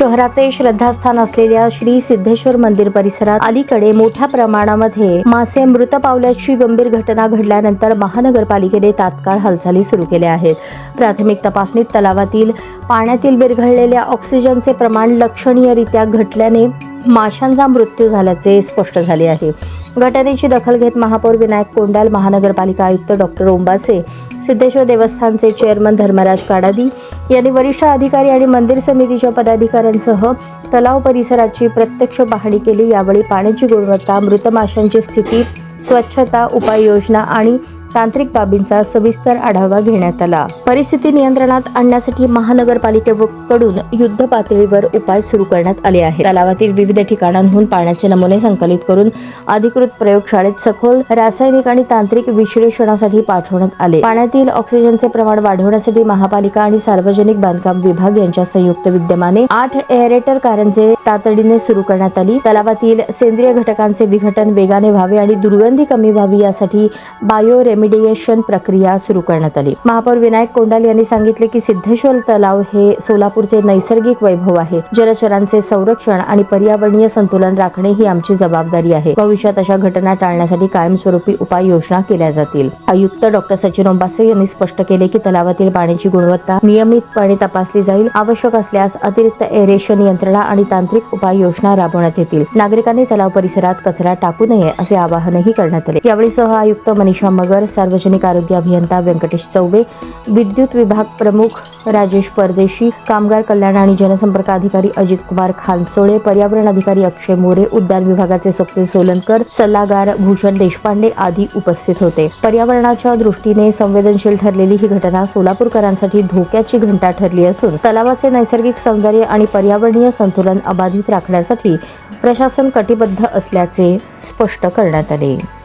शहराचे श्रद्धास्थान असलेल्या श्री सिद्धेश्वर मंदिर परिसरात अलीकडे मोठ्या प्रमाणामध्ये मासे मृत पावल्याची गंभीर घटना घडल्यानंतर महानगरपालिकेने तात्काळ हालचाली सुरू केल्या आहेत. प्राथमिक तपासणीत तलावातील पाण्यातील विरघळलेल्या ऑक्सिजनचे प्रमाण लक्षणीयरित्या घटल्याने माशांचा मृत्यू झाल्याचे स्पष्ट झाले आहे. घटनेची दखल घेत महापौर विनायक कोंडाल, महानगरपालिका आयुक्त डॉक्टर ओंबासे, सिद्धेश्वर देवस्थानचे चेअरमन धर्मराज काडादी यांनी वरिष्ठ अधिकारी आणि मंदिर समितीच्या पदाधिकाऱ्यांसह तलाव परिसराची प्रत्यक्ष पाहणी केली. यावेळी पाण्याची गुणवत्ता, मृत माशांची स्थिती, स्वच्छता, उपाययोजना आणि तांत्रिक बाबींचा सविस्तर आढावा घेण्यात आला. परिस्थिती नियंत्रणात आणण्यासाठी महानगरपालिकेकडून युद्ध पातळीवर उपाय सुरू करण्यात आले आहेत. तलावातील विविध ठिकाणांहून पाण्याचे नमुने संकलित करून अधिकृत प्रयोगशाळेत सखोल रासायनिक आणि तांत्रिक विश्लेषणासाठी पाठवण्यात आले. पाण्यातील ऑक्सिजनचे प्रमाण वाढवण्यासाठी महापालिका आणि सार्वजनिक बांधकाम विभाग यांच्या संयुक्त विद्यमाने 8 एअरेटर कारंजे तातडीने सुरू करण्यात आली. तलावातील सेंद्रिय घटकांचे विघटन वेगाने व्हावे आणि दुर्गंधी कमी व्हावी यासाठी बायो रेमिडिएशन प्रक्रिया सुरू करण्यात आली. महापौर विनायक कोंडाल यांनी सांगितले की सिद्धेश्वर तलाव हे सोलापूरचे नैसर्गिक वैभव आहे. जलचरांचे संरक्षण आणि पर्यावरणीय संतुलन राखणे ही आमची जबाबदारी आहे. भविष्यात अशा घटना टाळण्यासाठी कायमस्वरूपी उपाययोजना केल्या जातील. आयुक्त डॉक्टर सचिन ओंबासे यांनी स्पष्ट केले की तलावातील पाण्याची गुणवत्ता नियमितपणे तपासली जाईल. आवश्यक असल्यास अतिरिक्त एरेशन यंत्रणा आणि तांत्रिक उपाययोजना राबवण्यात येतील. नागरिकांनी तलाव परिसरात कचरा टाकू नये असे आवाहनही करण्यात आले. यावेळी सह आयुक्त मनीषा मगर, सार्वजनिक आरोग्य अभियंता व्यंकटेश चौबे, विद्युत विभाग प्रमुख राजेश परदेशी, कामगार कल्याण आणि जनसंपर्क अधिकारी अजित कुमार खानसोळे, पर्यावरण अधिकारी अक्षय मोरे, उद्यान विभागाचे स्वप्नील सोलनकर, सल्लागार भूषण देशपांडे आदी उपस्थित होते. पर्यावरणाच्या दृष्टीने संवेदनशील ठरलेली ही घटना सोलापूरकरांसाठी धोक्याची घंटा ठरली असून तलावाचे नैसर्गिक सौंदर्य आणि पर्यावरणीय संतुलन अबाधित राखण्यासाठी प्रशासन कटिबद्ध असल्याचे स्पष्ट करण्यात आले.